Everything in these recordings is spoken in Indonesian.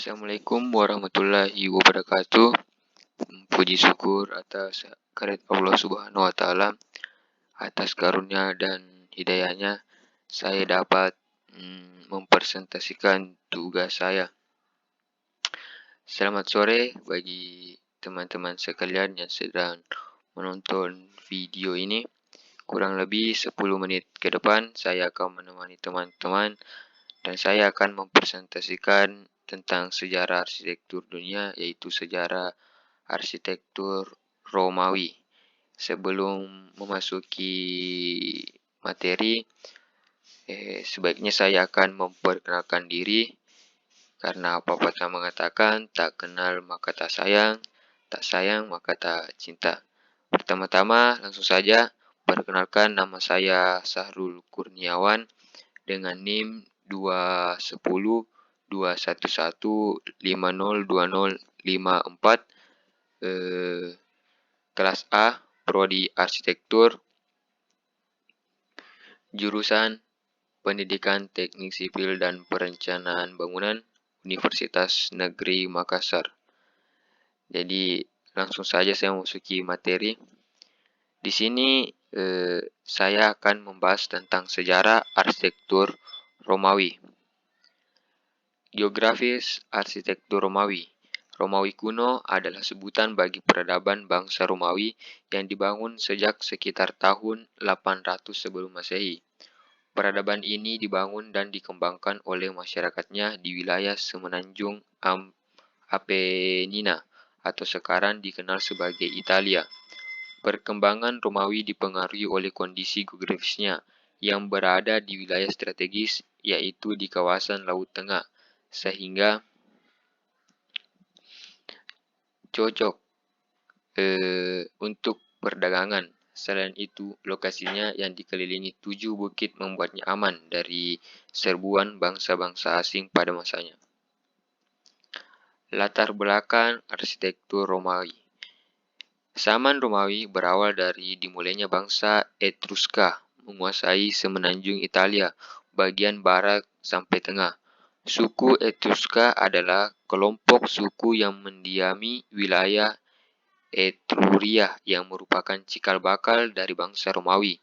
Assalamualaikum warahmatullahi wabarakatuh. Puji syukur atas kehadirat Allah Subhanahu wa taala, atas karunia dan hidayahnya saya dapat mempresentasikan tugas saya. Selamat sore bagi teman-teman sekalian yang sedang menonton video ini. Kurang lebih 10 menit ke depan saya akan menemani teman-teman dan saya akan mempresentasikan tentang sejarah arsitektur dunia, yaitu sejarah arsitektur Romawi. Sebelum memasuki materi, sebaiknya saya akan memperkenalkan diri, karena pepatah mengatakan tak kenal maka tak sayang maka tak cinta. Pertama-tama langsung saja, perkenalkan, nama saya Sahrul Kurniawan dengan NIM 2102115020054, kelas A, prodi arsitektur, jurusan Pendidikan Teknik Sipil dan Perencanaan Bangunan, Universitas Negeri Makassar. Jadi langsung saja saya memasuki materi. Di sini saya akan membahas tentang sejarah arsitektur Romawi. Geografis arsitektur Romawi. Romawi kuno adalah sebutan bagi peradaban bangsa Romawi yang dibangun sejak sekitar tahun 800 sebelum Masehi. Peradaban ini dibangun dan dikembangkan oleh masyarakatnya di wilayah semenanjung Apenina atau sekarang dikenal sebagai Italia. Perkembangan Romawi dipengaruhi oleh kondisi geografisnya yang berada di wilayah strategis, yaitu di kawasan Laut Tengah, sehingga cocok untuk perdagangan. Selain itu, lokasinya yang dikelilingi 7 bukit membuatnya aman dari serbuan bangsa-bangsa asing pada masanya. Latar belakang arsitektur Romawi. Zaman Romawi berawal dari dimulainya bangsa Etruska menguasai semenanjung Italia, bagian barat sampai tengah. Suku Etruska adalah kelompok suku yang mendiami wilayah Etruria yang merupakan cikal bakal dari bangsa Romawi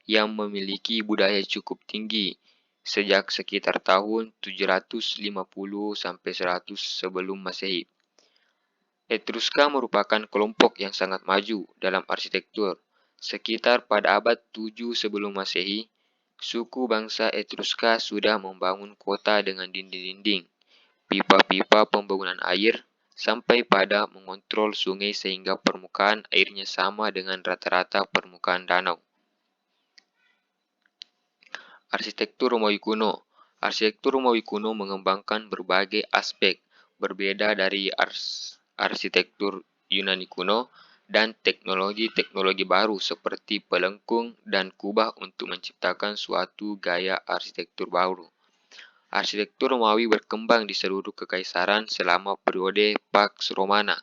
yang memiliki budaya cukup tinggi sejak sekitar tahun 750 sampai 100 sebelum Masehi. Etruska merupakan kelompok yang sangat maju dalam arsitektur. Sekitar pada abad 7 sebelum Masehi, suku bangsa Etruska sudah membangun kota dengan dinding-dinding, pipa-pipa pembangunan air, sampai pada mengontrol sungai sehingga permukaan airnya sama dengan rata-rata permukaan danau. Arsitektur Romawi kuno. Arsitektur Romawi kuno mengembangkan berbagai aspek berbeda dari arsitektur Yunani kuno dan teknologi-teknologi baru seperti pelengkung dan kubah untuk menciptakan suatu gaya arsitektur baru. Arsitektur Romawi berkembang di seluruh kekaisaran selama periode Pax Romana.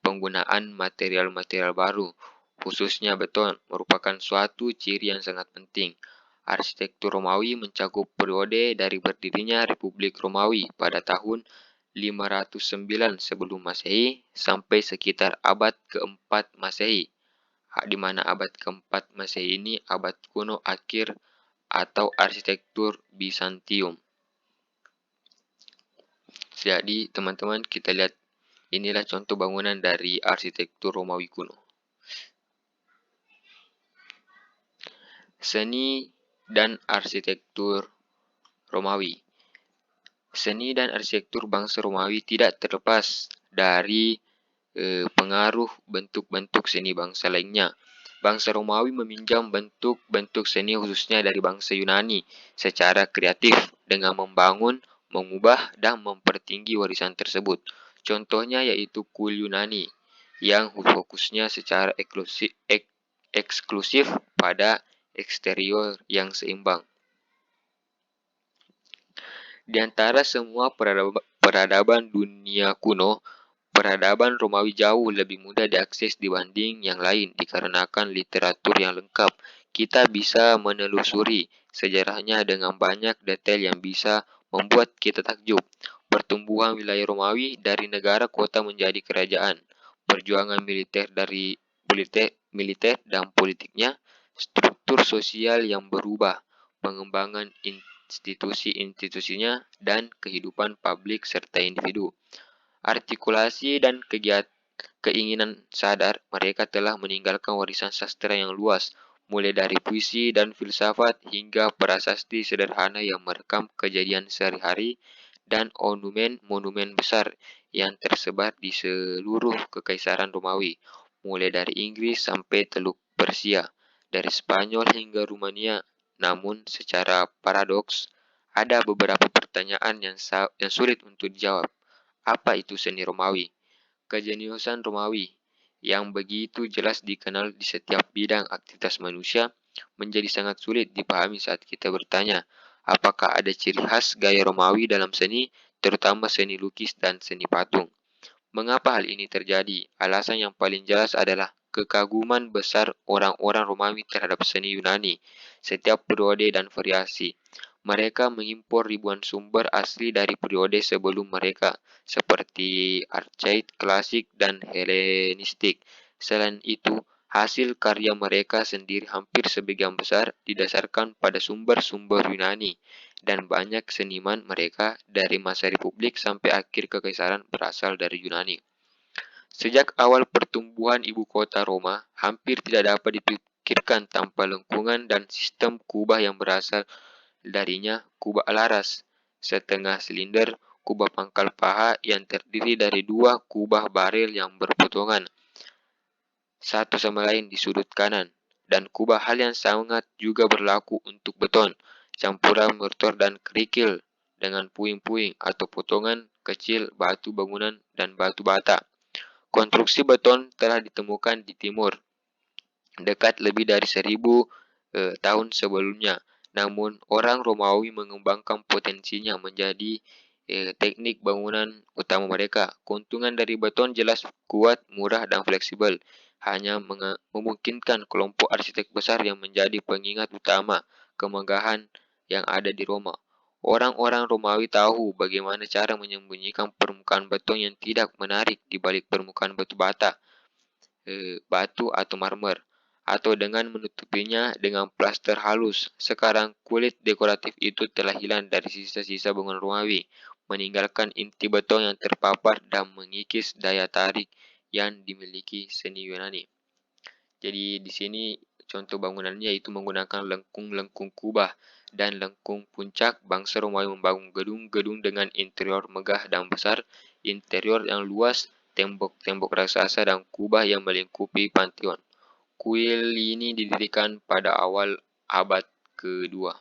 Penggunaan material-material baru, khususnya beton, merupakan suatu ciri yang sangat penting. Arsitektur Romawi mencakup periode dari berdirinya Republik Romawi pada tahun 509 sebelum Masehi sampai sekitar abad keempat Masehi, di mana abad keempat Masehi ini abad kuno akhir atau arsitektur Bizantium. Jadi teman-teman, kita lihat inilah contoh bangunan dari arsitektur Romawi kuno. Seni dan arsitektur Romawi. Seni dan arsitektur bangsa Romawi tidak terlepas dari pengaruh bentuk-bentuk seni bangsa lainnya. Bangsa Romawi meminjam bentuk-bentuk seni khususnya dari bangsa Yunani secara kreatif dengan membangun, mengubah, dan mempertinggi warisan tersebut. Contohnya yaitu kuil Yunani yang fokusnya secara eksklusif pada eksterior yang seimbang. Di antara semua peradaban dunia kuno, peradaban Romawi jauh lebih mudah diakses dibanding yang lain dikarenakan literatur yang lengkap. Kita bisa menelusuri sejarahnya dengan banyak detail yang bisa membuat kita takjub. pertumbuhan wilayah Romawi dari negara kota menjadi kerajaan, perjuangan militer dan politiknya, struktur sosial yang berubah, pengembangan institusi-institusinya, dan kehidupan publik serta individu. Artikulasi dan keinginan sadar, mereka telah meninggalkan warisan sastra yang luas, mulai dari puisi dan filsafat hingga prasasti sederhana yang merekam kejadian sehari-hari dan monumen-monumen besar yang tersebar di seluruh kekaisaran Romawi, mulai dari Inggris sampai Teluk Persia, dari Spanyol hingga Rumania. Namun, secara paradoks, ada beberapa pertanyaan yang sulit untuk dijawab. Apa itu seni Romawi? Kejeniusan Romawi, yang begitu jelas dikenal di setiap bidang aktivitas manusia, menjadi sangat sulit dipahami saat kita bertanya, apakah ada ciri khas gaya Romawi dalam seni, terutama seni lukis dan seni patung. Mengapa hal ini terjadi? Alasan yang paling jelas adalah kekaguman besar orang-orang Romawi terhadap seni Yunani, setiap periode dan variasi. Mereka mengimpor ribuan sumber asli dari periode sebelum mereka, seperti Archaid, Klasik, dan Helenistik. Selain itu, hasil karya mereka sendiri hampir sebagian besar didasarkan pada sumber-sumber Yunani, dan banyak seniman mereka dari masa Republik sampai akhir kekaisaran berasal dari Yunani. Sejak awal pertumbuhan ibu kota Roma, hampir tidak dapat dipikirkan tanpa lengkungan dan sistem kubah yang berasal darinya. Kubah laras, setengah silinder, kubah pangkal paha yang terdiri dari dua kubah barel yang berpotongan satu sama lain di sudut kanan, dan kubah hal yang sangat juga berlaku untuk beton, campuran mortar dan kerikil dengan puing-puing atau potongan kecil batu bangunan dan batu bata. Konstruksi beton telah ditemukan di timur, dekat lebih dari 1000 tahun sebelumnya. Namun, orang Romawi mengembangkan potensinya menjadi teknik bangunan utama mereka. Keuntungan dari beton jelas kuat, murah, dan fleksibel. Hanya memungkinkan kelompok arsitek besar yang menjadi pengingat utama kemegahan yang ada di Roma. Orang-orang Romawi tahu bagaimana cara menyembunyikan permukaan beton yang tidak menarik di balik permukaan batu bata, batu atau marmer, atau dengan menutupinya dengan plaster halus. Sekarang kulit dekoratif itu telah hilang dari sisa-sisa bangunan Romawi, meninggalkan inti beton yang terpapar dan mengikis daya tarik yang dimiliki seni Yunani. Jadi di sini contoh bangunannya itu menggunakan lengkung-lengkung kubah dan lengkung puncak. Bangsa Romawi membangun gedung-gedung dengan interior megah dan besar, interior yang luas, tembok-tembok raksasa dan kubah yang melingkupi pantheon. Kuil ini didirikan pada awal abad kedua.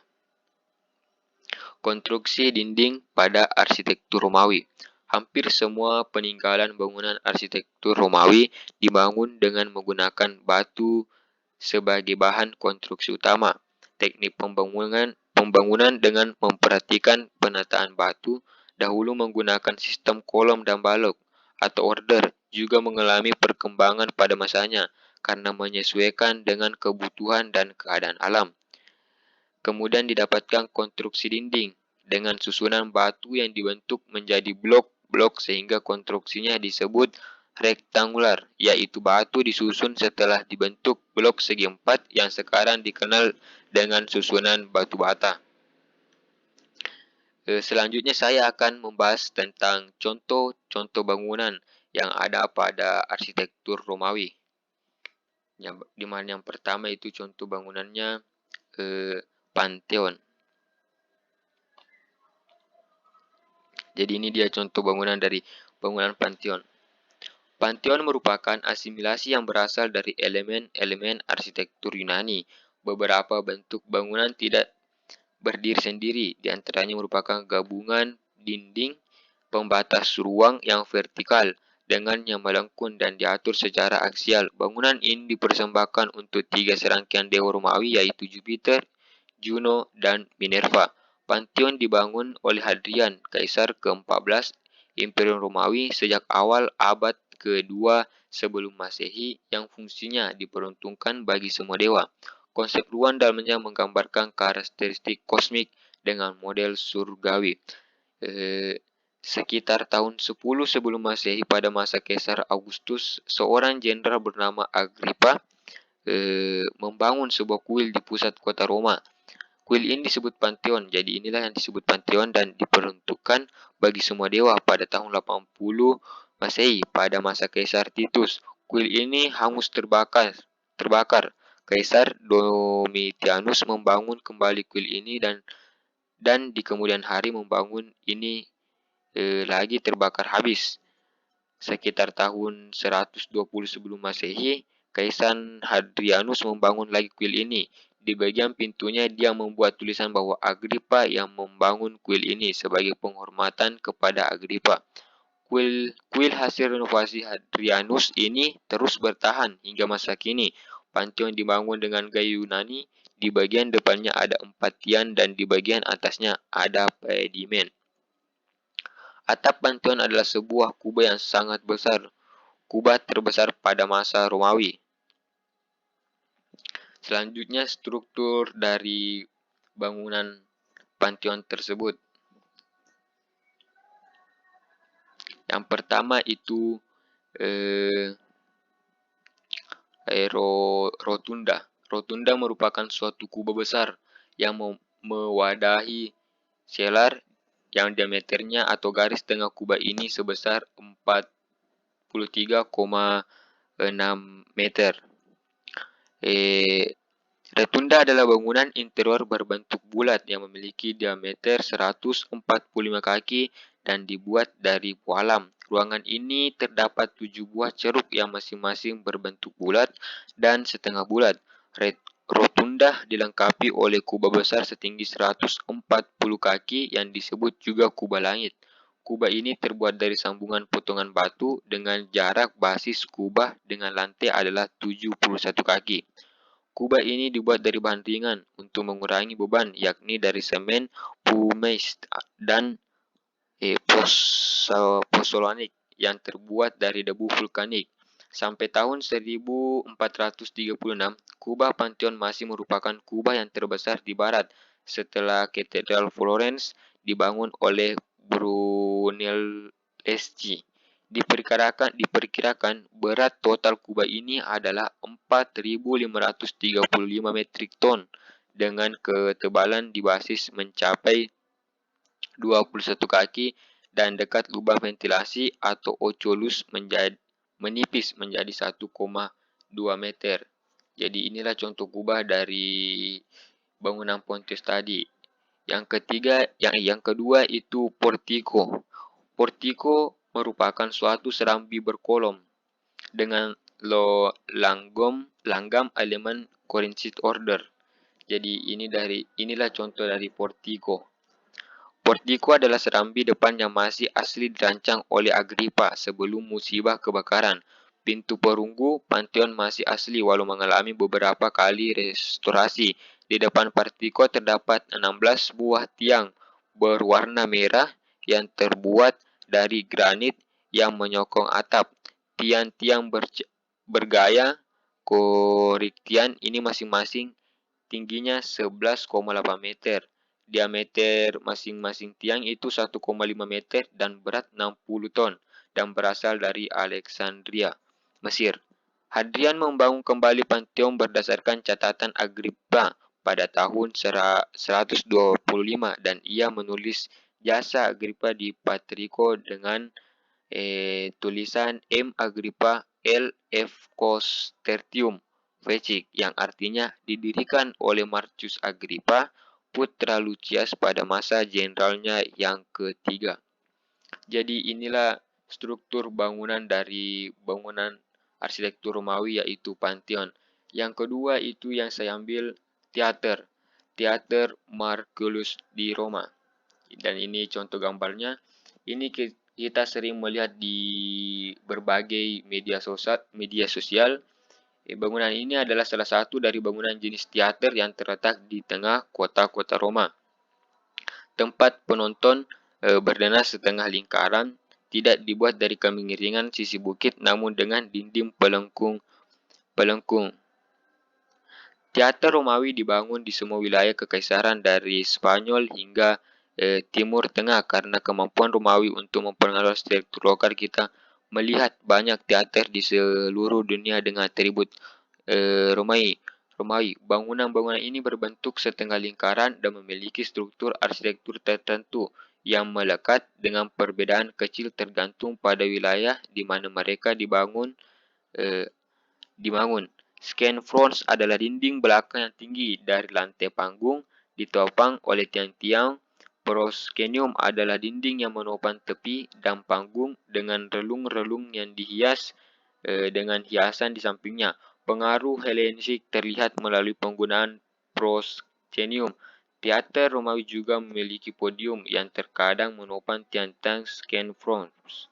Konstruksi dinding pada arsitektur Romawi. Hampir semua peninggalan bangunan arsitektur Romawi dibangun dengan menggunakan batu sebagai bahan konstruksi utama. Teknik pembangunan dengan memperhatikan penataan batu, dahulu menggunakan sistem kolom dan balok atau order, juga mengalami perkembangan pada masanya karena menyesuaikan dengan kebutuhan dan keadaan alam. Kemudian didapatkan konstruksi dinding dengan susunan batu yang dibentuk menjadi blok-blok sehingga konstruksinya disebut rektangular, yaitu batu disusun setelah dibentuk blok segi empat yang sekarang dikenal dengan susunan batu bata. Selanjutnya saya akan membahas tentang contoh-contoh bangunan yang ada pada arsitektur Romawi. Di mana yang pertama itu contoh bangunannya Pantheon. Jadi ini dia contoh bangunan dari bangunan Pantheon. Pantheon merupakan asimilasi yang berasal dari elemen-elemen arsitektur Yunani. Beberapa bentuk bangunan tidak berdiri sendiri, di antaranya merupakan gabungan dinding pembatas ruang yang vertikal dengan yang melengkung dan diatur secara aksial. Bangunan ini dipersembahkan untuk 3 serangkaian dewa Romawi, yaitu Jupiter, Juno, dan Minerva. Pantheon dibangun oleh Hadrian, Kaisar ke-14 Imperium Romawi sejak awal abad kedua sebelum Masehi, yang fungsinya diperuntukkan bagi semua dewa. Konsep ruang dalamnya menggambarkan karakteristik kosmik dengan model surgawi. Sekitar tahun 10 sebelum Masehi pada masa Kaisar Augustus, seorang jenderal bernama Agrippa membangun sebuah kuil di pusat kota Roma. Kuil ini disebut Pantheon, jadi inilah yang disebut Pantheon dan diperuntukkan bagi semua dewa pada tahun 80 Masehi pada masa Kaisar Titus. Kuil ini hangus terbakar. Kaisar Domitianus membangun kembali kuil ini dan di kemudian hari membangun ini lagi terbakar habis. Sekitar tahun 120 sebelum Masehi, Kaisar Hadrianus membangun lagi kuil ini. Di bagian pintunya dia membuat tulisan bahwa Agrippa yang membangun kuil ini sebagai penghormatan kepada Agrippa. Kuil hasil renovasi Hadrianus ini terus bertahan hingga masa kini. Pantheon dibangun dengan gaya Yunani. Di bagian depannya ada 4 tiang dan di bagian atasnya ada pedimen. Atap Pantheon adalah sebuah kubah yang sangat besar, kubah terbesar pada masa Romawi. Selanjutnya struktur dari bangunan Pantheon tersebut. Yang pertama itu rotunda. Rotunda merupakan suatu kubah besar yang mewadahi selar yang diameternya atau garis tengah kubah ini sebesar 43,6 meter. Rotunda adalah bangunan interior berbentuk bulat yang memiliki diameter 145 kaki dan dibuat dari pualam. Ruangan ini terdapat 7 buah ceruk yang masing-masing berbentuk bulat dan setengah bulat. Rotunda dilengkapi oleh kubah besar setinggi 140 kaki yang disebut juga kubah langit. Kubah ini terbuat dari sambungan potongan batu dengan jarak basis kubah dengan lantai adalah 71 kaki. Kubah ini dibuat dari bahan ringan untuk mengurangi beban, yakni dari semen, pumice, dan pozzolanik yang terbuat dari debu vulkanik. Sampai tahun 1436, kubah Pantheon masih merupakan kubah yang terbesar di barat setelah Katedral Florence dibangun oleh Brunelleschi. Diperkirakan berat total kubah ini adalah 4.535 metrik ton dengan ketebalan di basis mencapai 21 kaki dan dekat lubang ventilasi atau oculus menipis menjadi 1,2 meter. Jadi inilah contoh kubah dari bangunan Pontius tadi. Yang kedua itu portico. Portico merupakan suatu serambi berkolom dengan langgam elemen Corinthid order. Jadi inilah contoh dari portico. Portico adalah serambi depan yang masih asli dirancang oleh Agrippa sebelum musibah kebakaran. Pintu perunggu Pantheon masih asli walau mengalami beberapa kali restorasi. Di depan portico terdapat 16 buah tiang berwarna merah yang terbuat dari granit yang menyokong atap. Tiang-tiang bergaya Korintian ini masing-masing tingginya 11,8 meter. Diameter masing-masing tiang itu 1,5 meter dan berat 60 ton dan berasal dari Alexandria, Mesir. Hadrian membangun kembali Pantheon berdasarkan catatan Agrippa pada tahun 125 dan ia menulis jasa Agrippa di Patrico dengan tulisan M. Agrippa L. F. Costertium Fecit yang artinya didirikan oleh Marcus Agrippa putra Lucius pada masa jenderalnya yang ketiga. Jadi inilah struktur bangunan dari bangunan arsitektur Romawi yaitu Pantheon. Yang kedua itu yang saya ambil teater. Teater Marcellus di Roma. Dan ini contoh gambarnya. Ini kita sering melihat di berbagai media sosial. Bangunan ini adalah salah satu dari bangunan jenis teater yang terletak di tengah kota-kota Roma. Tempat penonton bernanas setengah lingkaran, tidak dibuat dari kemiringan sisi bukit namun dengan dinding pelengkung. Teater Romawi dibangun di semua wilayah kekaisaran dari Spanyol hingga Timur Tengah karena kemampuan Romawi untuk mempengaruhi arsitektur lokal. Kita melihat banyak teater di seluruh dunia dengan atribut Romawi. Bangunan-bangunan ini berbentuk setengah lingkaran dan memiliki struktur arsitektur tertentu yang melekat dengan perbedaan kecil tergantung pada wilayah di mana mereka dibangun. Eh, dibangun. Scanfrons adalah dinding belakang yang tinggi dari lantai panggung ditopang oleh tiang-tiang. Proscenium adalah dinding yang menopang tepi dan panggung dengan relung-relung yang dihias dengan hiasan di sampingnya. Pengaruh Helenistik terlihat melalui penggunaan proscenium. Teater Romawi juga memiliki podium yang terkadang menopang tiang-tiang scanfrons.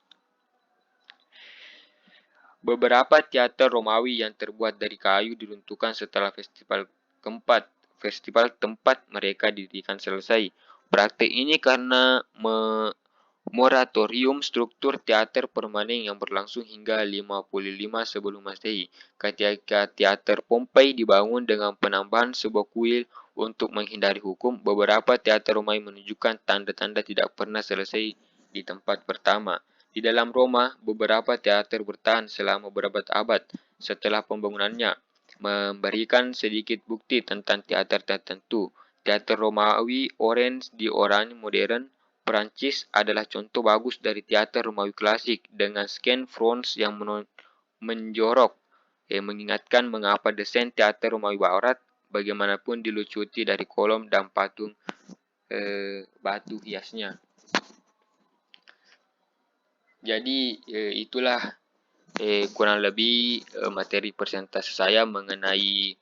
Beberapa teater Romawi yang terbuat dari kayu diruntuhkan setelah festival tempat mereka didirikan selesai. Praktik ini karena moratorium struktur teater permanen yang berlangsung hingga 55 sebelum Masehi. Ketika teater Pompei dibangun dengan penambahan sebuah kuil untuk menghindari hukum, beberapa teater Romawi menunjukkan tanda-tanda tidak pernah selesai di tempat pertama. Di dalam Roma, beberapa teater bertahan selama beberapa abad setelah pembangunannya, memberikan sedikit bukti tentang teater tertentu. Teater Romawi Orange di Oranye modern, Perancis adalah contoh bagus dari teater Romawi klasik dengan scanfrons yang menjorok, mengingatkan mengapa desain teater Romawi Barat bagaimanapun dilucuti dari kolom dan patung batu hiasnya. Jadi itulah kurang lebih materi presentasi saya mengenai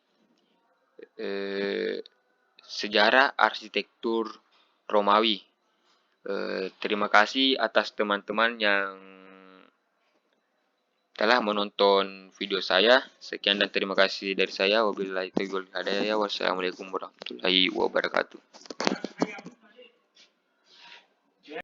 sejarah arsitektur Romawi. Terima kasih atas teman-teman yang telah menonton video saya. Sekian dan terima kasih dari saya. Wabillahi taufiq wal hidayah. Wassalamualaikum warahmatullahi wabarakatuh.